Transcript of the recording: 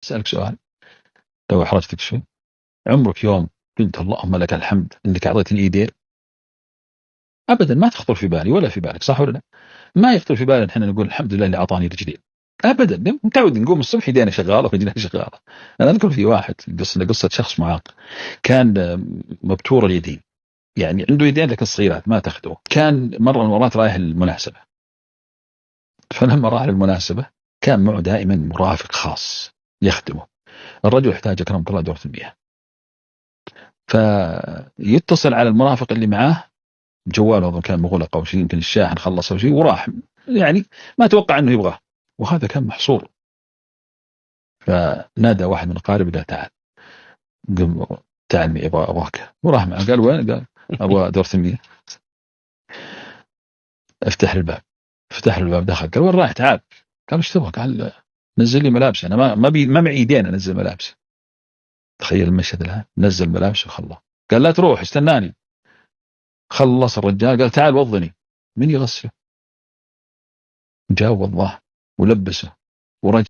أسألك سؤال لو أحرجتك شوي، عمرك يوم قلت اللهم لك الحمد انك اعطيتني ايدين؟ ابدا ما تخطر في بالي ولا في بالك، صح ولا لا؟ ما يخطر في بالنا احنا نقول الحمد لله اللي اعطاني رجلين ابدا. متعود نقوم الصبح يدينا شغاله ورجلنا شغاله. انا اذكر في واحد قصه شخص معاق كان مبتور اليدين، يعني عنده يدين لكن صغيرات ما تخدمه. كان مره من المرات رايح المناسبه، فلما راح للمناسبه كان معه دائما مرافق خاص يخدمه. الرجل يحتاج اكرمك الله دورة المياه، فيتصل على المرافق اللي معاه، جواله كان مغلق او شيء، يمكن الشاحن خلص او شيء وراح، يعني ما توقع انه يبغاه، وهذا كان محصور. فنادى واحد من اقاربه قال تعال، قم تعال معي ابغاك، وراح معه. قال وين؟ قال ابغى دورة المياه. افتح الباب، فتح الباب دخل. قال وين رايح؟ تعال. قال ايش تبغى؟ قال نزل لي ملابسي، انا ما معي يدين انزل ملابسي. تخيل المشهد الان، نزل ملابسه وخلاه. قال لا تروح استناني. خلص الرجال قال تعال وضني. من يغسله؟ جاء وضاه ولبسه ورجع.